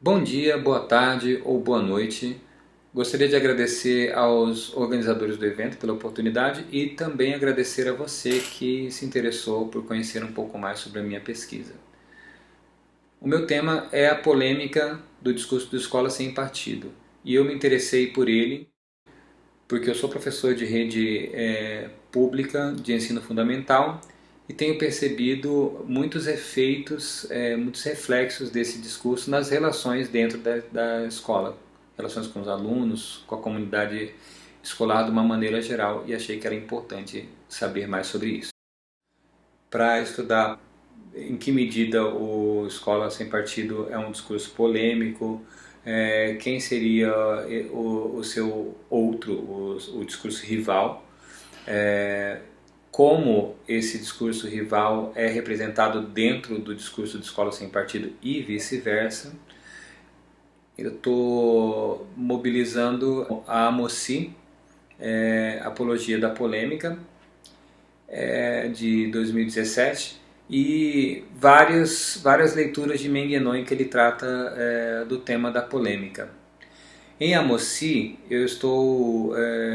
Bom dia, boa tarde ou boa noite. Gostaria de agradecer aos organizadores do evento pela oportunidade e também agradecer a você que se interessou por conhecer um pouco mais sobre a minha pesquisa. O meu tema é a polêmica do discurso de escola sem partido e eu me interessei por ele porque eu sou professor de rede pública de ensino fundamental e tenho percebido muitos efeitos, muitos reflexos desse discurso nas relações dentro da escola, relações com os alunos, com a comunidade escolar de uma maneira geral, e achei que era importante saber mais sobre isso. Para estudar em que medida o Escola Sem Partido é um discurso polêmico, quem seria o seu outro, o discurso rival, como esse discurso rival é representado dentro do discurso de Escola Sem Partido e vice-versa. Eu estou mobilizando a AMOCI, Apologia da Polêmica, de 2017, e várias leituras de Menguenot em que ele trata do tema da polêmica. Em AMOCI, eu estou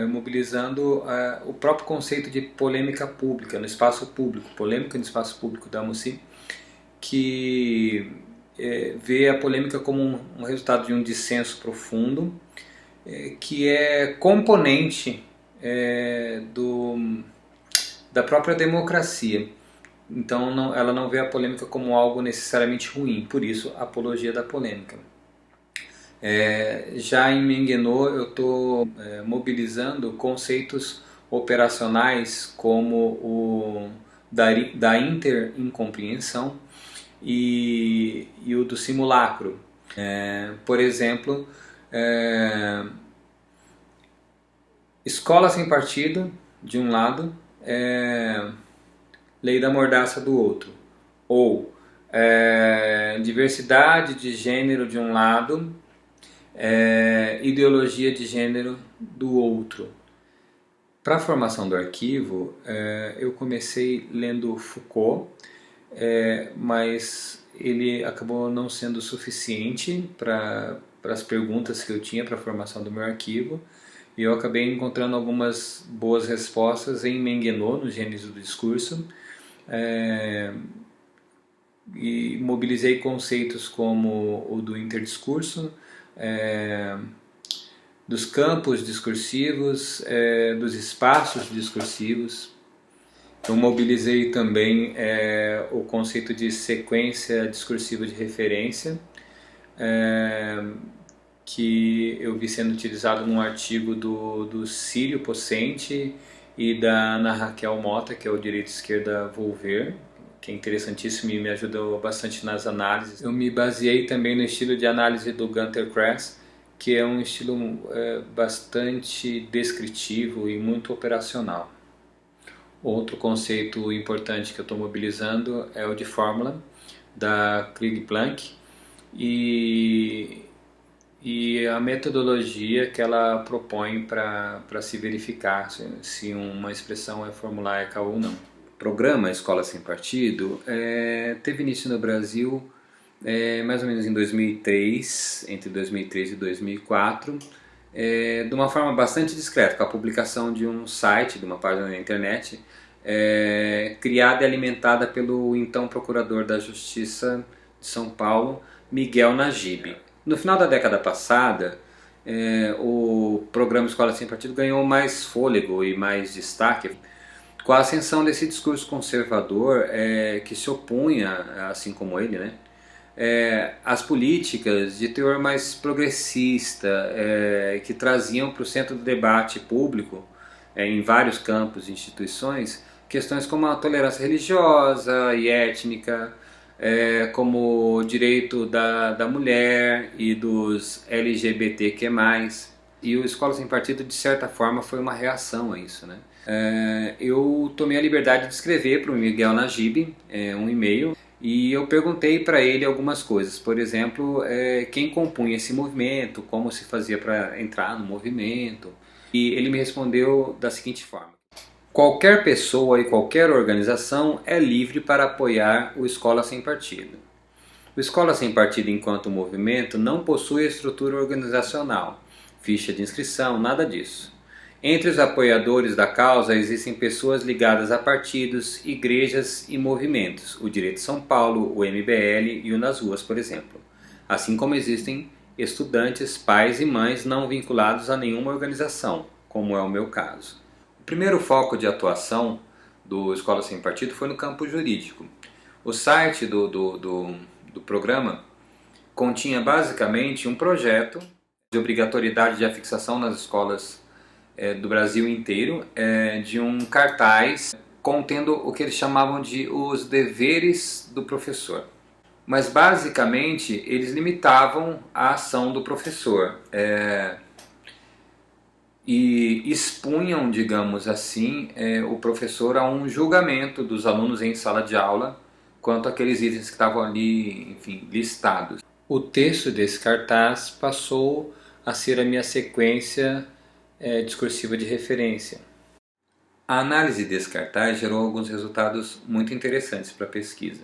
mobilizando o próprio conceito de polêmica pública no espaço público, polêmica no espaço público da AMOCI, que vê a polêmica como um resultado de um dissenso profundo, que é componente da própria democracia. Então ela não vê a polêmica como algo necessariamente ruim, por isso a apologia da polêmica. Já em Menguenot eu estou mobilizando conceitos operacionais como o da interincompreensão e o do simulacro. Por exemplo, escola sem partido, de um lado, lei da mordaça do outro. Ou diversidade de gênero de um lado, ideologia de gênero do outro. Para a formação do arquivo, eu comecei lendo Foucault, mas ele acabou não sendo suficiente para as perguntas que eu tinha para a formação do meu arquivo, e eu acabei encontrando algumas boas respostas em Menguenot, no Gênese do Discurso, e mobilizei conceitos como o do interdiscurso, dos campos discursivos, dos espaços discursivos. Eu mobilizei também o conceito de sequência discursiva de referência, que eu vi sendo utilizado num artigo do Círio Pocente e da Ana Raquel Mota, que é o Direito Esquerda Volver, que é interessantíssimo e me ajudou bastante nas análises. Eu me baseei também no estilo de análise do Günter Grass, que é um estilo bastante descritivo e muito operacional. Outro conceito importante que eu estou mobilizando é o de fórmula, da Krieg-Planck, e a metodologia que ela propõe para se verificar se uma expressão é formulaica ou não. O programa Escola Sem Partido teve início no Brasil mais ou menos em 2003, entre 2003 e 2004, de uma forma bastante discreta, com a publicação de um site, de uma página na internet, criada e alimentada pelo então Procurador da Justiça de São Paulo, Miguel Najib. No final da década passada, o programa Escola Sem Partido ganhou mais fôlego e mais destaque com a ascensão desse discurso conservador que se opunha, assim como ele, né, às políticas de teor mais progressista, que traziam para o centro do debate público, em vários campos e instituições, questões como a tolerância religiosa e étnica, como o direito da mulher e dos LGBTQ+. E o Escola Sem Partido, de certa forma, foi uma reação a isso, né? Eu tomei a liberdade de escrever para o Miguel Najib um e-mail, e eu perguntei para ele algumas coisas. Por exemplo, quem compunha esse movimento, como se fazia para entrar no movimento. E ele me respondeu da seguinte forma: qualquer pessoa e qualquer organização é livre para apoiar o Escola Sem Partido. O Escola Sem Partido enquanto movimento não possui estrutura organizacional, ficha de inscrição, nada disso. Entre os apoiadores da causa existem pessoas ligadas a partidos, igrejas e movimentos, o Direito São Paulo, o MBL e o Nas Ruas, por exemplo. Assim como existem estudantes, pais e mães não vinculados a nenhuma organização, como é o meu caso. O primeiro foco de atuação do Escola Sem Partido foi no campo jurídico. O site do programa continha basicamente um projeto de obrigatoriedade de afixação nas escolas do Brasil inteiro, de um cartaz contendo o que eles chamavam de os deveres do professor. Mas basicamente eles limitavam a ação do professor e expunham, digamos assim, o professor a um julgamento dos alunos em sala de aula quanto àqueles itens que estavam ali, enfim, listados. O texto desse cartaz passou a ser a minha sequência discursiva de referência. A análise desse cartaz gerou alguns resultados muito interessantes para a pesquisa.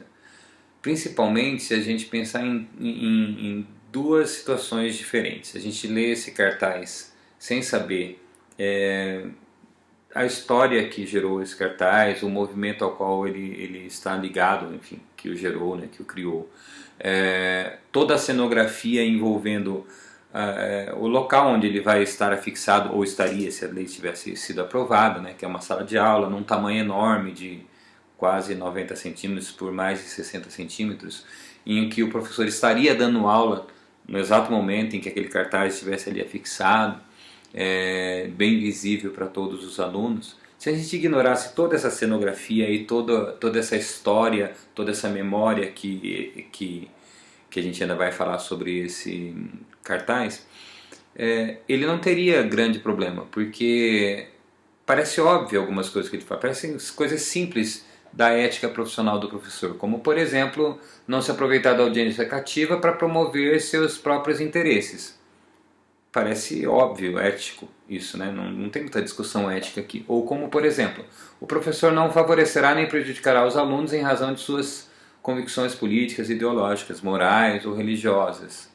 Principalmente se a gente pensar em duas situações diferentes. A gente lê esse cartaz sem saber a história que gerou esse cartaz, o movimento ao qual ele está ligado, enfim, que o gerou, né, que o criou. Toda a cenografia envolvendo o local onde ele vai estar afixado, ou estaria se a lei tivesse sido aprovada, né, que é uma sala de aula num tamanho enorme de quase 90 centímetros por mais de 60 centímetros, em que o professor estaria dando aula no exato momento em que aquele cartaz estivesse ali afixado, bem visível para todos os alunos. Se a gente ignorasse toda essa cenografia e toda essa história, toda essa memória que a gente ainda vai falar sobre esse cartaz, ele não teria grande problema, porque parece óbvio algumas coisas que ele fala, parecem coisas simples da ética profissional do professor, como por exemplo, não se aproveitar da audiência cativa para promover seus próprios interesses. Parece óbvio, ético isso, né? Não tem muita discussão ética aqui. Ou como, por exemplo, o professor não favorecerá nem prejudicará os alunos em razão de suas convicções políticas, ideológicas, morais ou religiosas,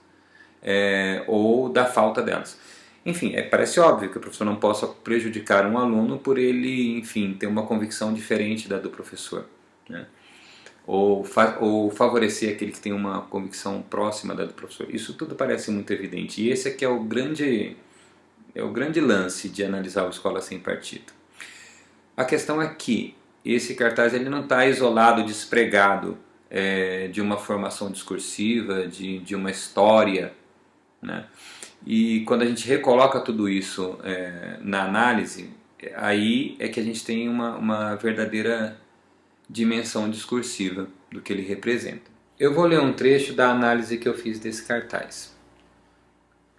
ou da falta delas. Enfim, parece óbvio que o professor não possa prejudicar um aluno por ele, enfim, ter uma convicção diferente da do professor, né? Ou favorecer aquele que tem uma convicção próxima da do professor. Isso tudo parece muito evidente. E esse aqui é o grande lance de analisar a Escola Sem Partido. A questão é que esse cartaz ele não está isolado, despregado de uma formação discursiva, de uma história, né? E quando a gente recoloca tudo isso na análise, aí é que a gente tem uma verdadeira dimensão discursiva do que ele representa. Eu vou ler um trecho da análise que eu fiz desse cartaz.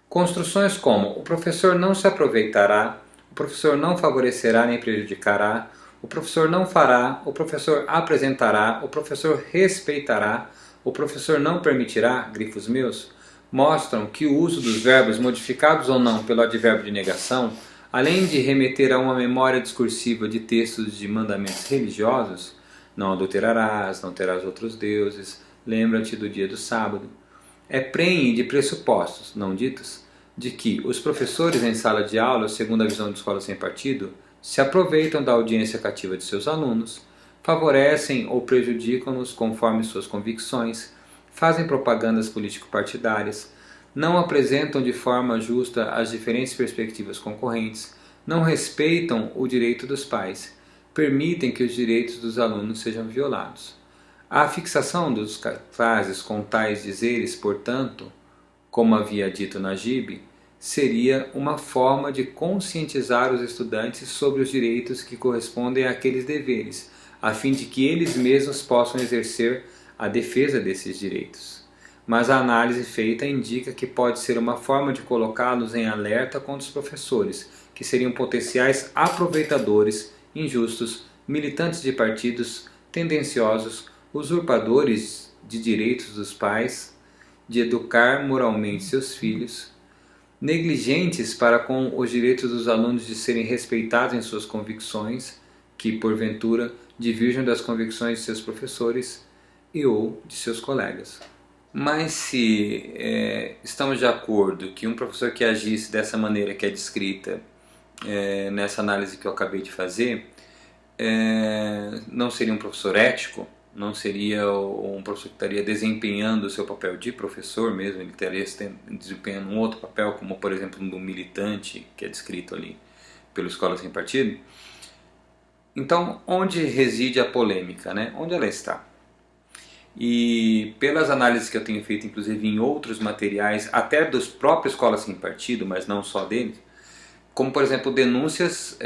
Construções como: o professor não se aproveitará, o professor não favorecerá nem prejudicará, o professor não fará, o professor apresentará, o professor respeitará, o professor não permitirá, grifos meus, mostram que o uso dos verbos modificados ou não pelo advérbio de negação, além de remeter a uma memória discursiva de textos de mandamentos religiosos, não adulterarás, não terás outros deuses, lembra-te do dia do sábado, prenhe de pressupostos, não ditos, de que os professores em sala de aula, segundo a visão de Escola Sem Partido, se aproveitam da audiência cativa de seus alunos, favorecem ou prejudicam-nos conforme suas convicções, fazem propagandas político-partidárias, não apresentam de forma justa as diferentes perspectivas concorrentes, não respeitam o direito dos pais, permitem que os direitos dos alunos sejam violados. A fixação dos cartazes com tais dizeres, portanto, como havia dito Najib, seria uma forma de conscientizar os estudantes sobre os direitos que correspondem àqueles deveres, a fim de que eles mesmos possam exercer a defesa desses direitos. Mas a análise feita indica que pode ser uma forma de colocá-los em alerta contra os professores, que seriam potenciais aproveitadores, injustos, militantes de partidos, tendenciosos, usurpadores de direitos dos pais, de educar moralmente seus filhos, negligentes para com os direitos dos alunos de serem respeitados em suas convicções, que porventura divergem das convicções de seus professores e ou de seus colegas. Mas se estamos de acordo que um professor que agisse dessa maneira que é descrita nessa análise que eu acabei de fazer, não seria um professor ético, não seria um professor que estaria desempenhando o seu papel de professor mesmo, ele estaria desempenhando um outro papel, como por exemplo um do militante, que é descrito ali pelo Escola Sem Partido. Então, onde reside a polêmica, né? Onde ela está? E pelas análises que eu tenho feito, inclusive em outros materiais, até dos próprios Escolas Sem Partido, mas não só deles, como por exemplo denúncias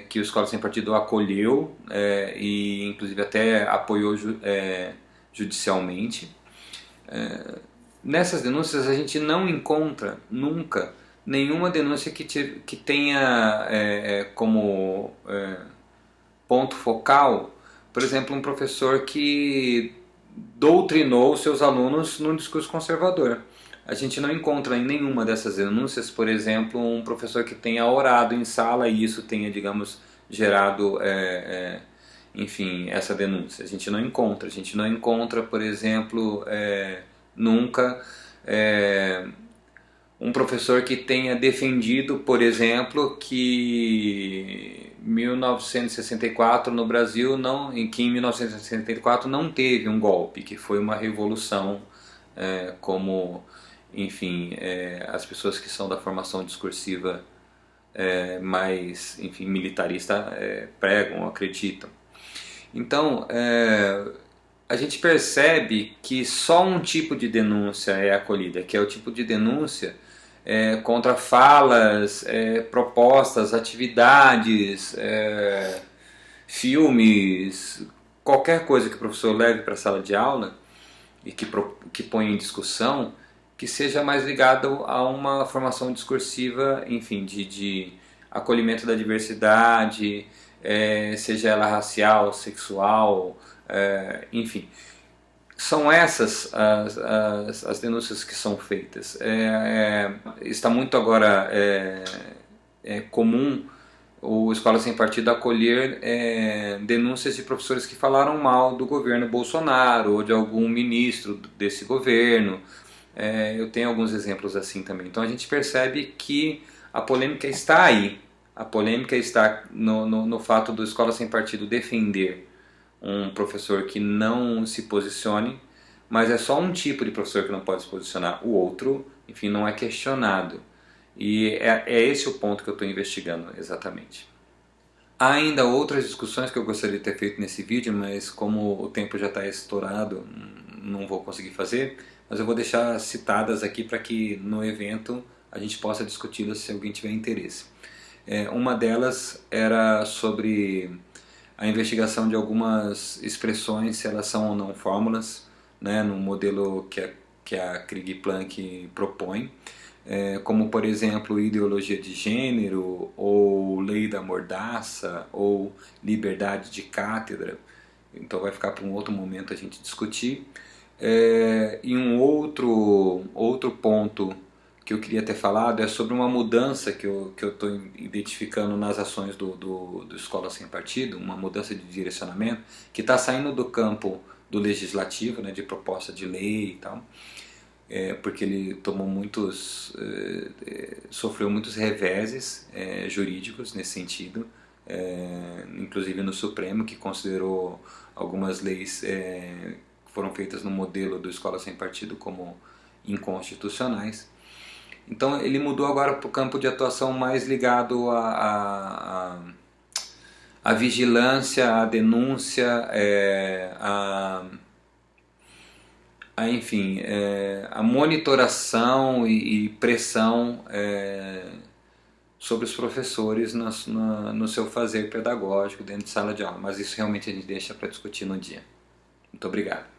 que o Escola Sem Partido acolheu e inclusive até apoiou judicialmente. Nessas denúncias a gente não encontra nunca nenhuma denúncia que tenha como ponto focal, por exemplo, um professor que doutrinou seus alunos num discurso conservador. A gente não encontra em nenhuma dessas denúncias, por exemplo, um professor que tenha orado em sala e isso tenha, digamos, gerado, enfim, essa denúncia. A gente não encontra. A gente não encontra, por exemplo, nunca um professor que tenha defendido, por exemplo, que 1964 no Brasil que em 1964 não teve um golpe, que foi uma revolução, como, enfim, as pessoas que são da formação discursiva mais, enfim, militarista pregam, acreditam. Então, a gente percebe que só um tipo de denúncia é acolhida, que é o tipo de denúncia contra falas, propostas, atividades, filmes, qualquer coisa que o professor leve para a sala de aula e que ponha em discussão, que seja mais ligado a uma formação discursiva, enfim, de acolhimento da diversidade, seja ela racial, sexual, enfim. São essas as denúncias que são feitas. Está muito agora comum o Escola Sem Partido acolher denúncias de professores que falaram mal do governo Bolsonaro ou de algum ministro desse governo. Eu tenho alguns exemplos assim também. Então a gente percebe que a polêmica está aí. A polêmica está no fato do Escola Sem Partido defender um professor que não se posicione, mas é só um tipo de professor que não pode se posicionar. O outro, enfim, não é questionado. E é esse o ponto que eu estou investigando exatamente. Há ainda outras discussões que eu gostaria de ter feito nesse vídeo, mas como o tempo já está estourado, não vou conseguir fazer, mas eu vou deixar citadas aqui para que no evento a gente possa discuti-las se alguém tiver interesse. Uma delas era sobre a investigação de algumas expressões, se elas são ou não fórmulas, né, no modelo que a Krieg-Planck propõe, como por exemplo ideologia de gênero, ou lei da mordaça, ou liberdade de cátedra. Então vai ficar para um outro momento a gente discutir. E um outro ponto que eu queria ter falado é sobre uma mudança que eu estou identificando nas ações do Escola Sem Partido, uma mudança de direcionamento que está saindo do campo do legislativo, né, de proposta de lei e tal, porque ele tomou sofreu muitos reveses jurídicos nesse sentido, inclusive no Supremo, que considerou algumas leis que foram feitas no modelo do Escola Sem Partido como inconstitucionais. Então ele mudou agora para o campo de atuação mais ligado à vigilância, à denúncia, enfim, a monitoração e pressão sobre os professores no seu fazer pedagógico dentro de sala de aula. Mas isso realmente a gente deixa para discutir no dia. Muito obrigado.